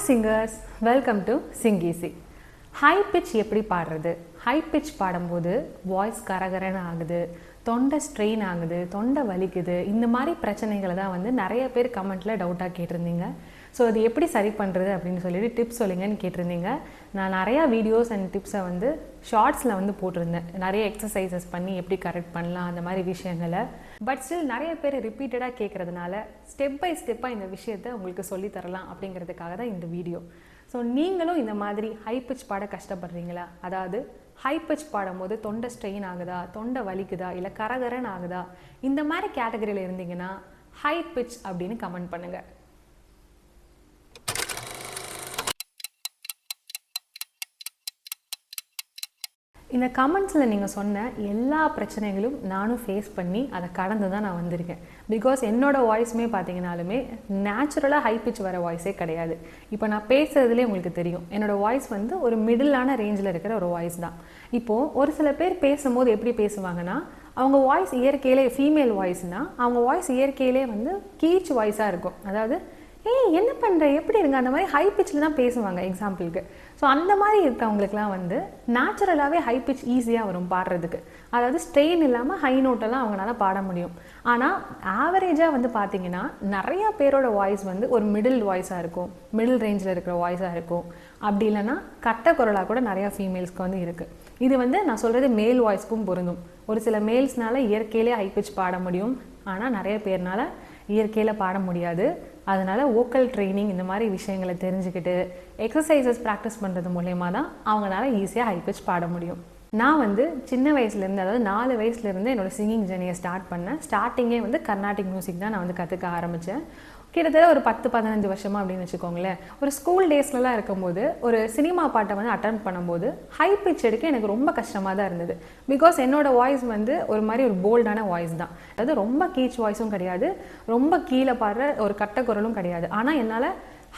singers, welcome to singeasy. High pitch எப்படி பாடுறது? High pitch பாடும்போது வாய்ஸ் கரகரன்னு ஆகுது, தொண்டை ஸ்ட்ரெயின் ஆகுது, தொண்டை வலிக்குது. இந்த மாதிரி பிரச்சனைகளை தான் வந்து நிறைய பேர் கமெண்ட்டில் டவுட்டாக கேட்டிருந்தீங்க. ஸோ அது எப்படி சரி பண்ணுறது அப்படின்னு சொல்லிட்டு டிப்ஸ் சொல்லுங்கன்னு கேட்டிருந்தீங்க. நான் நிறையா வீடியோஸ் அண்ட் டிப்ஸை வந்து ஷார்ட்ஸில் வந்து போட்டிருந்தேன். நிறைய எக்ஸசைசஸ் பண்ணி எப்படி கரெக்ட் பண்ணலாம் அந்த மாதிரி விஷயங்களை. பட் ஸ்டில் நிறைய பேர் ரிப்பீட்டடாக கேட்குறதுனால ஸ்டெப் பை ஸ்டெப்பாக இந்த விஷயத்தை உங்களுக்கு சொல்லித்தரலாம் அப்படிங்கிறதுக்காக தான் இந்த வீடியோ. ஸோ நீங்களும் இந்த மாதிரி ஹை பிச் பாட கஷ்டப்படுறீங்களா? அதாவது ஹை பிச் பாடும்போது தொண்டை ஸ்ட்ரெயின் ஆகுதா, தொண்டை வலிக்குதா, இல்லை கரகரன் ஆகுதா, இந்த மாதிரி கேட்டகரியில் இருந்தீங்கன்னா ஹை பிச் அப்படின்னு கமெண்ட் பண்ணுங்கள். இந்த கமெண்ட்ஸில் நீங்கள் சொன்ன எல்லா பிரச்சனைகளும் நானும் ஃபேஸ் பண்ணி அதை கடந்து தான் நான் வந்திருக்கேன். பிகாஸ் என்னோடய வாய்ஸுமே பார்த்தீங்கன்னாலுமே நேச்சுரலாக ஹை பிச் வர வாய்ஸே கிடையாது. இப்போ நான் பேசுகிறதுலே உங்களுக்கு தெரியும், என்னோடய வாய்ஸ் வந்து ஒரு மிடிலான ரேஞ்சில் இருக்கிற ஒரு வாய்ஸ் தான். இப்போது ஒரு சில பேர் பேசும்போது எப்படி பேசுவாங்கன்னா, அவங்க வாய்ஸ் இயற்கையிலே ஃபீமேல் வாய்ஸ்னால் அவங்க வாய்ஸ் இயற்கையிலே வந்து கீச் வாய்ஸாக இருக்கும். அதாவது என்ன பண்ணுற, எப்படி இருங்க, அந்த மாதிரி ஹை பிச்சில் தான் பேசுவாங்க எக்ஸாம்பிளுக்கு. ஸோ அந்த மாதிரி இருக்கவங்களுக்குலாம் வந்து நேச்சுரலாகவே ஹை பிச் ஈஸியாக வரும் பாடுறதுக்கு. அதாவது ஸ்ட்ரெயின் இல்லாமல் ஹை நோட்டெல்லாம் அவங்களால பாட முடியும். ஆனால் ஆவரேஜாக வந்து பார்த்திங்கன்னா நிறையா பேரோட வாய்ஸ் வந்து ஒரு மிடில் வாய்ஸாக இருக்கும், மிடில் ரேஞ்சில் இருக்கிற வாய்ஸாக இருக்கும். அப்படி இல்லைன்னா கட்ட குரலாக கூட நிறையா ஃபீமேல்ஸ்க்கு வந்து இருக்குது. இது வந்து நான் சொல்கிறது மேல் வாய்ஸ்க்கும் பொருந்தும். ஒரு சில மேல்ஸ்னால இயற்கையிலே ஹை பிச் பாட முடியும், ஆனால் நிறைய பேர்னால இயற்கையில் பாட முடியாது. அதனால் வோக்கல் ட்ரைனிங் இந்த மாதிரி விஷயங்களை தெரிஞ்சுக்கிட்டு எக்ஸசைசஸ் ப்ராக்டிஸ் பண்ணுறது மூலயமா தான் அவங்களால ஈஸியாக ஹை பிச் பாட முடியும். நான் வந்து சின்ன வயசுலேருந்து, அதாவது 4 வயசுலேருந்து என்னோடய சிங்கிங் ஜர்னியை ஸ்டார்ட் பண்ணேன். ஸ்டார்டிங்கே வந்து கர்நாடிக் மியூசிக் தான் நான் வந்து கற்றுக்க ஆரம்பித்தேன். கிட்டத்தட்ட ஒரு 10-15 வருஷமாக அப்படின்னு வச்சுக்கோங்களேன். ஒரு ஸ்கூல் டேஸ்லலாம் இருக்கும்போது ஒரு சினிமா பாட்டை வந்து அட்டன் பண்ணும்போது ஹை பிச் எடுக்க எனக்கு ரொம்ப கஷ்டமாக தான் இருந்தது. பிகாஸ் என்னோடய வாய்ஸ் வந்து ஒரு மாதிரி ஒரு போல்டான வாய்ஸ் தான். அதாவது ரொம்ப கீச் வாய்ஸும் கிடையாது, ரொம்ப கீழே பாடுற ஒரு கட்ட குரலும் கிடையாது. ஆனால் என்னால்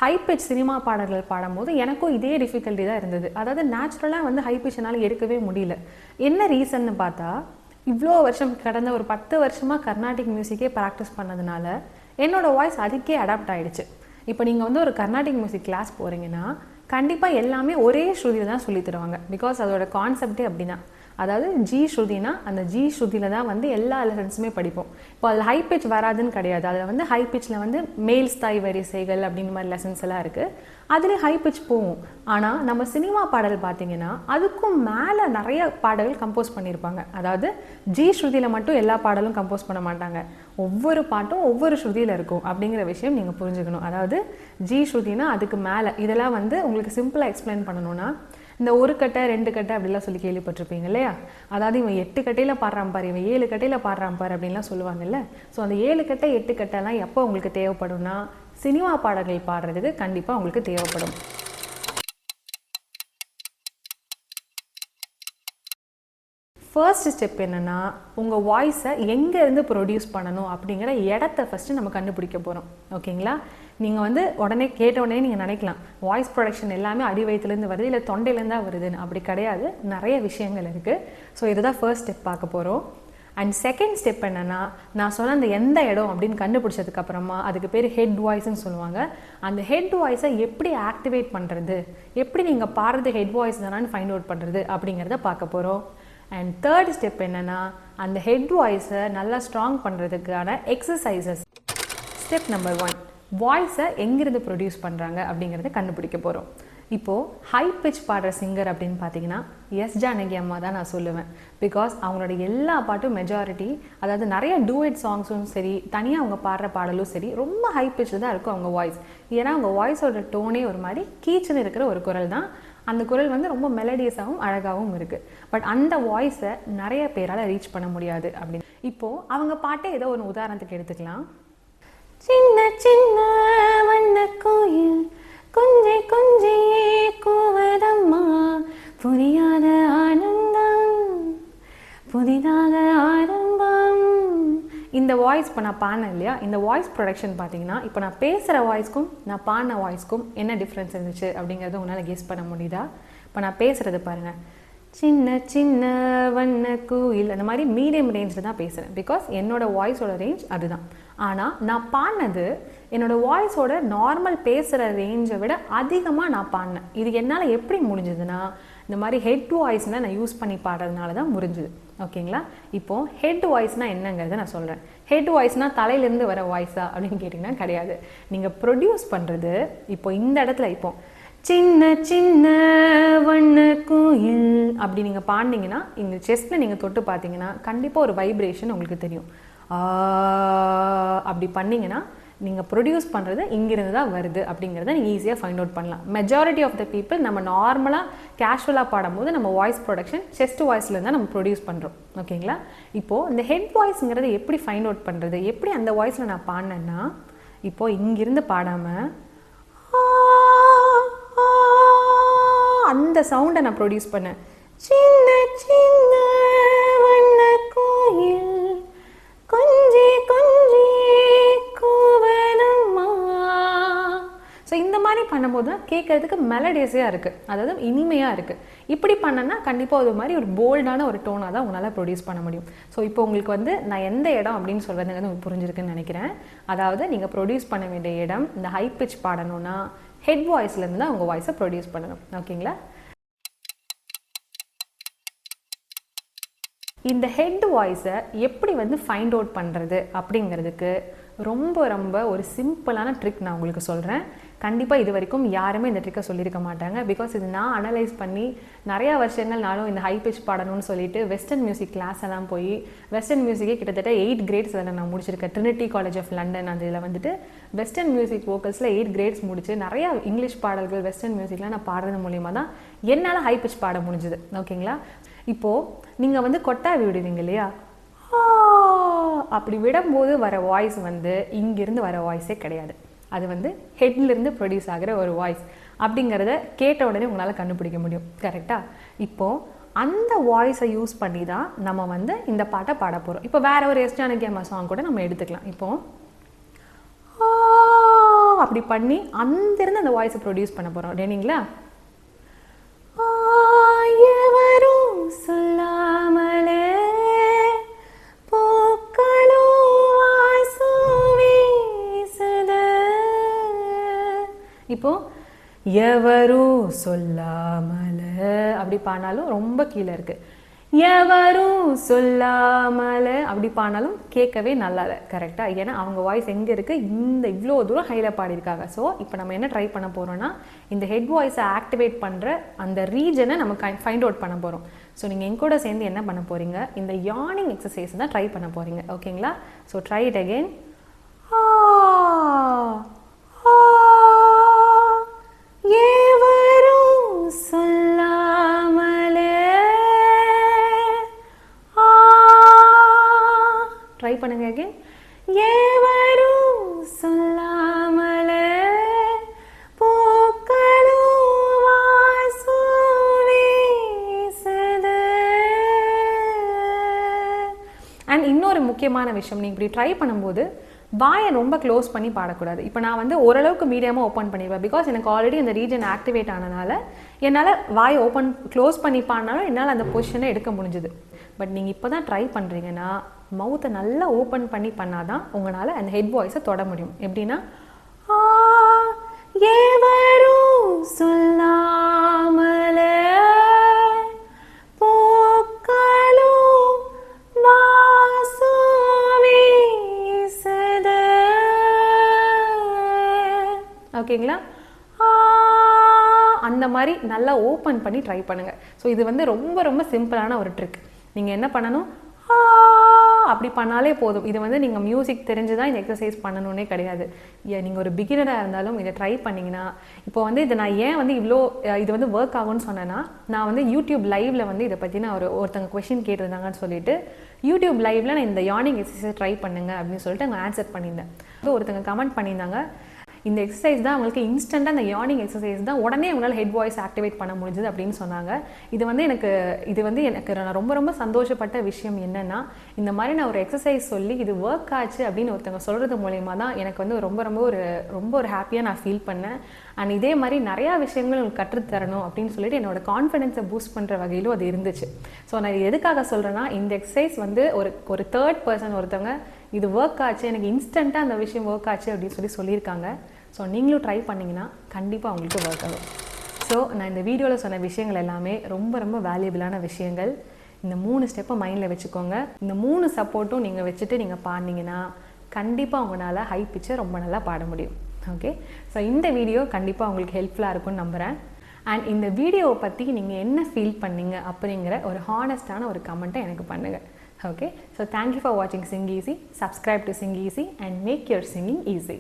ஹை பிச் சினிமா பாடல்கள் பாடும்போது எனக்கும் இதே டிஃபிகல்ட்டி தான் இருந்தது. அதாவது நேச்சுரலாக வந்து ஹை பிச் என்னால் எடுக்கவே முடியல. என்ன ரீசன்னு பார்த்தா, இவ்வளோ வருஷம் கடந்த ஒரு 10 வருஷமாக கர்நாடிக் மியூசிக்கே ப்ராக்டிஸ் பண்ணதுனால என்னோடய வாய்ஸ் அதுக்கே அடாப்ட் ஆகிடுச்சு. இப்போ நீங்கள் வந்து ஒரு கர்நாடிக் மியூசிக் கிளாஸ் போகிறீங்கன்னா கண்டிப்பாக எல்லாமே ஒரே ஸ்ருதியில் தான் சொல்லி தருவாங்க. பிகாஸ் அதோட கான்செப்டே அப்படி தான். அதாவது ஜி ஸ்ருதினா அந்த ஜி ஸ்ருதியில் தான் வந்து எல்லா லெசன்ஸுமே படிப்போம். இப்போ அதில் ஹை பிச் வராதுன்னு கிடையாது. அதில் வந்து ஹை பிச்சில் வந்து மேல் ஸ்தாய் வரிசைகள் அப்படின்ற மாதிரி லெசன்ஸ் எல்லாம் இருக்குது. அதுலேயும் ஹை பிச் போகும். ஆனால் நம்ம சினிமா பாடல் பார்த்திங்கன்னா அதுக்கும் மேலே நிறைய பாடல்கள் கம்போஸ் பண்ணியிருப்பாங்க. அதாவது ஜி ஸ்ருதியில் மட்டும் எல்லா பாடலும் கம்போஸ் பண்ண மாட்டாங்க. ஒவ்வொரு பாட்டும் ஒவ்வொரு ஸ்ருதியில் இருக்கும் அப்படிங்கிற விஷயம் நீங்கள் புரிஞ்சுக்கணும். அதாவது ஜி ஸ்ருதினா அதுக்கு மேலே. இதெல்லாம் வந்து உங்களுக்கு சிம்பிளாக எக்ஸ்பிளைன் பண்ணணும்னா, இந்த 1 கட்டை 2 கட்டை அப்படிலாம் சொல்லி கேள்விப்பட்டிருப்பீங்க இல்லையா? அதாவது இவன் 8 கட்டையில் பாடுறான் பாரு, இவன் 7 கட்டையில் பாடுறான் பாரு அப்படின்லாம் சொல்லுவாங்கல்ல. ஸோ அந்த 7 கட்டை 8 கட்டைலாம் எப்போ உங்களுக்கு தேவைப்படும்னா, சினிமா பாடல்கள் பாடுறதுக்கு கண்டிப்பாக உங்களுக்கு தேவைப்படும். ஃபர்ஸ்ட் ஸ்டெப் என்னென்னா, உங்கள் வாய்ஸை எங்கேருந்து ப்ரொடியூஸ் பண்ணணும் அப்படிங்கிற இடத்த ஃபஸ்ட்டு நம்ம கண்டுபிடிக்க போகிறோம். ஓகேங்களா? நீங்கள் வந்து உடனே கேட்ட உடனே நீங்கள் நினைக்கலாம் வாய்ஸ் ப்ரொடக்ஷன் எல்லாமே அடி வயிற்றுலேருந்து வருது, இல்லை தொண்டையிலேருந்து தான் வருதுன்னு. அப்படி கிடையாது, நிறைய விஷயங்கள் இருக்குது. ஸோ இதுதான் ஃபர்ஸ்ட் ஸ்டெப் பார்க்க போகிறோம். அண்ட் செகண்ட் ஸ்டெப் என்னென்னா, நான் சொன்ன அந்த எந்த இடம் அப்படின்னு கண்டுபிடிச்சதுக்கப்புறமா அதுக்கு பேர் ஹெட் வாய்ஸ்ன்னு சொல்லுவாங்க. அந்த ஹெட் வாய்ஸை எப்படி ஆக்டிவேட் பண்ணுறது, எப்படி நீங்கள் பாடுறது ஹெட் வாய்ஸ் தானான்னு ஃபைண்ட் அவுட் பண்ணுறது அப்படிங்கிறத பார்க்க போகிறோம். அண்ட் தேர்ட் ஸ்டெப் என்னென்னா, அந்த ஹெட் வாய்ஸை நல்லா ஸ்ட்ராங் பண்ணுறதுக்கான எக்ஸசைசஸ். ஸ்டெப் நம்பர் 1, வாய்ஸை எங்கிருந்து ப்ரொடியூஸ் பண்ணுறாங்க அப்படிங்கிறத கண்டுபிடிக்க போகிறோம். இப்போது ஹை பிச் பாடுற சிங்கர் அப்படின்னு பார்த்தீங்கன்னா எஸ் ஜானகி அம்மா தான் நான் சொல்லுவேன். பிகாஸ் அவங்களோட எல்லா பாட்டும் மெஜாரிட்டி, அதாவது நிறைய டூயட் சாங்ஸும் சரி, தனியாக அவங்க பாடுற பாடலும் சரி, ரொம்ப ஹை பிச்சில் தான் இருக்கும் அவங்க வாய்ஸ். ஏன்னா அவங்க வாய்ஸோட டோனே ஒரு மாதிரி கீச்சுன்னு இருக்கிற ஒரு குரல் தான். அந்த குரல் வந்து ரொம்ப மெலடியஸாகவும் அழகாகவும் இருக்குது. பட் அந்த வாய்ஸை நிறைய பேரால் ரீச் பண்ண முடியாது அப்படின்னு. இப்போது அவங்க பாட்டே ஏதோ ஒரு உதாரணத்துக்கு எடுத்துக்கலாம். சின்ன சின்ன வண்ண கோயில் கொஞ்சை கொஞ்சையே கூவதம்மா, புரியாத ஆனந்தம் புதிதாக ஆரம்பம். இந்த வாய்ஸ் இப்போ நான் பாடினேன் இல்லையா, இந்த வாய்ஸ் ப்ரொடக்ஷன் பார்த்தீங்கன்னா இப்போ நான் பேசுகிற வாய்ஸ்க்கும் நான் பாடின வாய்ஸ்க்கும் என்ன டிஃப்ரென்ஸ் இருந்துச்சு அப்படிங்கிறத உன்னால் கெஸ் பண்ண முடியுதா? இப்போ நான் பேசுகிறது பாருங்கள். சின்ன சின்ன வண்ண கோயில் அந்த மாதிரி மீடியம் ரேஞ்சில் தான் பேசுகிறேன். பிகாஸ் என்னோடய வாய்ஸோட ரேஞ்ச் அதுதான். ஆனால் நான் பாடினது என்னோடய வாய்ஸோட நார்மல் பேசுகிற ரேஞ்சை விட அதிகமாக நான் பாடினேன். இது என்னால் எப்படி முடிஞ்சதுன்னா இந்த மாதிரி ஹெட் வாய்ஸ்னால் நான் யூஸ் பண்ணி பாடுறதுனால தான் முடிஞ்சுது. ஓகேங்களா? இப்போது ஹெட் வாய்ஸ்னால் என்னங்கிறத நான் சொல்கிறேன். ஹெட் வாய்ஸ்னால் தலையிலேருந்து வர வாய்ஸா அப்படின்னு கேட்டிங்கன்னா கிடையாது. நீங்கள் ப்ரொடியூஸ் பண்ணுறது இப்போ இந்த இடத்துல இப்போ சின்ன சின்ன வண்ண கோயில் அப்படி நீங்கள் பாடினீங்கன்னா இந்த செஸ்ட்டில் நீங்கள் தொட்டு பார்த்தீங்கன்னா கண்டிப்பாக ஒரு வைப்ரேஷன் உங்களுக்கு தெரியும். அப்படி பண்ணிங்கன்னா நீங்கள் ப்ரொடியூஸ் பண்ணுறது இங்கிருந்து தான் வருது அப்படிங்கிறத நீங்கள் ஈஸியாக ஃபைண்ட் அவுட் பண்ணலாம். மெஜாரிட்டி ஆஃப் த பீப்புள் நம்ம நார்மலாக கேஷுவலாக பாடும்போது நம்ம வாய்ஸ் ப்ரொடக்ஷன் செஸ்ட் வாய்ஸ்லேருந்து தான் நம்ம ப்ரொடியூஸ் பண்ணுறோம். ஓகேங்களா? இப்போது இந்த ஹெட் வாய்ஸுங்கிறத எப்படி ஃபைண்ட் அவுட் பண்ணுறது, எப்படி அந்த வாய்ஸில் நான் பாடினேன்னா இப்போது இங்கிருந்து பாடாமல் அந்த சவுண்டை நான் ப்ரொடியூஸ் பண்ணேன். சின்ன சின்ன வண்ண கோயில் கொஞ்சி கொஞ்சி கூவனம்மா. ஸோ இந்த மாதிரி பண்ணும்போது தான் கேட்கறதுக்கு மெலடியஸாக இருக்குது, அதாவது இனிமையாக இருக்குது. இப்படி பண்ணனா கண்டிப்பாக ஒரு மாதிரி ஒரு போல்டான ஒரு டோனாக தான் உங்களால் ப்ரொடியூஸ் பண்ண முடியும். ஸோ இப்போ உங்களுக்கு வந்து நான் எந்த இடம் அப்படின்னு சொல்கிறதுங்கிறது உங்களுக்கு புரிஞ்சிருக்குன்னு நினைக்கிறேன். அதாவது நீங்கள் ப்ரொடியூஸ் பண்ண வேண்டிய இடம் இந்த ஹை பிச் பாடணும்னா ஹெட் வாய்ஸ்லேருந்து தான் உங்கள் வாய்ஸை ப்ரொடியூஸ் பண்ணணும். ஓகேங்களா? இந்த ஹெட் வாய்ஸை எப்படி வந்து ஃபைண்ட் அவுட் பண்ணுறது அப்படிங்கிறதுக்கு ரொம்ப ரொம்ப ஒரு சிம்பிளான ட்ரிக் நான் உங்களுக்கு சொல்கிறேன். கண்டிப்பாக இது வரைக்கும் யாருமே இந்த ட்ரிக்கை சொல்லியிருக்க மாட்டாங்க. பிகாஸ் இது நான் அனலைஸ் பண்ணி நிறையா வருஷங்கள் நானும் இந்த ஹை பிச் பாடணும்னு சொல்லிட்டு வெஸ்டர்ன் மியூசிக் கிளாஸ் எல்லாம் போய் வெஸ்டர்ன் மியூசிக்கே கிட்டத்தட்ட 8 கிரேட்ஸ் அதில் நான் முடிச்சிருக்கேன். ட்ரினிட்டி காலேஜ் ஆஃப் லண்டன் அதில் வந்துட்டு வெஸ்டர்ன் மியூசிக் வோக்கல்ஸில் 8 கிரேட்ஸ் முடிச்சு நிறையா இங்கிலீஷ் பாடல்கள் வெஸ்டர்ன் மியூசிக்லாம் நான் பாடுறது மூலிமா தான் என்னால் ஹை பிச் பாட முடிஞ்சுது. ஓகேங்களா? இப்போது நீங்கள் வந்து கொட்டாவி விடுவீங்க இல்லையா, அப்படி விடும்போது வர வாய்ஸ் வந்து இங்கிருந்து வர வாய்ஸே கிடையாது. அது வந்து ஹெட்லேருந்து ப்ரொடியூஸ் ஆகிற ஒரு வாய்ஸ் அப்படிங்கிறத கேட்ட உடனே உங்களால் கண்டுபிடிக்க முடியும். கரெக்டாக? இப்போது அந்த வாய்ஸை யூஸ் பண்ணி தான் நம்ம வந்து இந்த பாட்டை பாட போகிறோம். இப்போ வேறு ஒரு எஸ் ஜானகி அம்மா சாங் கூட நம்ம எடுத்துக்கலாம். இப்போது அப்படி பண்ணி அங்கிருந்து அந்த வாய்ஸை ப்ரொடியூஸ் பண்ண போகிறோம். ரெடிங்களா? சொல்லாமலே பூக்களோ வாசு வீசுது. இப்போ எவரும் சொல்லாமல அப்படி பாடினாலும் ரொம்ப கீழே இருக்கு. எவரும் சொல்லாமல அப்படி பாடினாலும் கேட்கவே நல்லா இல்லை. கரெக்டாக? ஏன்னா அவங்க வாய்ஸ் எங்கே இருக்குது, இந்த இவ்வளோ தூரம் ஹையில் பாடியிருக்காங்க. ஸோ இப்போ நம்ம என்ன ட்ரை பண்ண போகிறோம்னா இந்த ஹெட் வாய்ஸை ஆக்டிவேட் பண்ணுற அந்த ரீஜனை நம்ம ஃபைண்ட் அவுட் பண்ண போகிறோம். ஸோ நீங்கள் என் கூட சேர்ந்து என்ன பண்ண போகிறீங்க, இந்த யானிங் எக்ஸசைஸ் தான் ட்ரை பண்ண போகிறீங்க. ஓகேங்களா? So try it again. எவரும் சொல்லாமலே ட்ரை பண்ணுங்க அகெயின். எவரும் சொல்லாமலே பூக்களோ வாசு வீசுது. அண்ட் இன்னொரு முக்கியமான விஷயம், நீங்கள் இப்படி ட்ரை பண்ணும்போது வாயை ரொம்ப க்ளோஸ் பண்ணி பாடக்கூடாது. இப்போ நான் வந்து ஓரளவுக்கு மீடியமாக ஓப்பன் பண்ணிடுவேன். பிகாஸ் எனக்கு ஆல்ரெடி அந்த ரீஜன் ஆக்டிவேட் ஆனதுனால என்னால் வாயை க்ளோஸ் பண்ணி பாடினாலும் என்னால் அந்த பொசிஷனை எடுக்க முடிஞ்சுது. பட் நீங்கள் இப்போ தான் ட்ரை பண்ணுறீங்கன்னா மவுத்தை நல்லா ஓப்பன் பண்ணி பண்ணாதான் உங்களால் அந்த ஹெட் வாய்ஸை தொட முடியும். எப்படின்னா எவரும் சொல்லாமலே பூக்களோ வாசு வீசுது. ஓகேங்களா? அந்த மாதிரி நல்லா ஓப்பன் பண்ணி ட்ரை பண்ணுங்கள். ஸோ இது வந்து ரொம்ப ரொம்ப சிம்பிளான ஒரு ட்ரிக். நீங்கள் என்ன பண்ணணும், அப்படி பண்ணாலே போதும். இது வந்து நீங்கள் மியூசிக் தெரிஞ்சு தான் இந்த எக்ஸசைஸ் பண்ணணுன்னே கிடையாது. நீங்கள் ஒரு பிகினராக இருந்தாலும் இதை ட்ரை பண்ணிங்கன்னா, இப்போ வந்து இதை நான் ஏன் வந்து இது வந்து ஒர்க் ஆகும்னு சொன்னேன்னா, நான் வந்து யூடியூப் லைவில் வந்து இதை பற்றி நான் ஒருத்தங்க கொஷின் கேட்டிருந்தாங்கன்னு சொல்லிட்டு யூடியூப் லைவில் நான் இந்த யானிங் எக்ஸசைஸை ட்ரை பண்ணுங்க அப்படின்னு சொல்லிட்டு அவங்க ஆன்சர் பண்ணியிருந்தேன். ஒருத்தங்க கமெண்ட் பண்ணியிருந்தாங்க, இந்த எக்ஸசைஸ் தான் அவங்களுக்கு இன்ஸ்டண்ட்டாக அந்த யார்னிங் எக்ஸசைஸ் தான் உடனே அவங்களால ஹெட் வாய்ஸ் ஆக்டிவேட் பண்ண முடிஞ்சது அப்படின்னு சொன்னாங்க. இது வந்து எனக்கு நான் ரொம்ப ரொம்ப சந்தோஷப்பட்ட விஷயம் என்னென்னா, இந்த மாதிரி நான் ஒரு எக்ஸசைஸ் சொல்லி இது ஒர்க் ஆச்சு அப்படின்னு ஒருத்தவங்க சொல்கிறது மூலயமா தான் எனக்கு வந்து ரொம்ப ஒரு ஹாப்பியாக நான் ஃபீல் பண்ணேன். அண்ட் இதே மாதிரி நிறையா விஷயங்கள் உங்களுக்கு கற்றுத்தரணும் அப்படின்னு சொல்லிட்டு என்னோட கான்ஃபிடென்ஸை பூஸ்ட் பண்ணுற வகையிலும் அது இருந்துச்சு. ஸோ நான் எதுக்காக சொல்கிறேன்னா, இந்த எக்ஸசைஸ் வந்து ஒரு தேர்ட் பர்சன் ஒருத்தவங்க இது ஒர்க் ஆச்சு, எனக்கு இன்ஸ்டண்ட்டாக அந்த விஷயம் ஒர்க் ஆச்சு அப்படின்னு சொல்லியிருக்காங்க. ஸோ நீங்களும் ட்ரை பண்ணிங்கன்னா கண்டிப்பாக உங்களுக்கு ஒர்க் ஆகும். ஸோ நான் இந்த வீடியோவில் சொன்ன விஷயங்கள் எல்லாமே ரொம்ப ரொம்ப வேல்யூபிளான விஷயங்கள். இந்த 3 ஸ்டெப்பை மைண்டில் வச்சுக்கோங்க. இந்த 3 சப்போர்ட்டும் நீங்கள் வச்சுட்டு நீங்கள் பாடினீங்கன்னா கண்டிப்பாக உங்களால் ஹை பிச்சை ரொம்ப நல்லா பாட முடியும். ஓகே, ஸோ இந்த வீடியோ கண்டிப்பாக உங்களுக்கு ஹெல்ப்ஃபுல்லாக இருக்கும்னு நம்புகிறேன். அண்ட் இந்த வீடியோவை பற்றி நீங்கள் என்ன ஃபீல் பண்ணீங்க அப்படிங்கிற ஒரு ஹானஸ்டான ஒரு கமெண்ட்டை எனக்கு பண்ணுங்கள். Okay, so thank you for watching Sing Easy. Subscribe to Sing Easy and make your singing easy.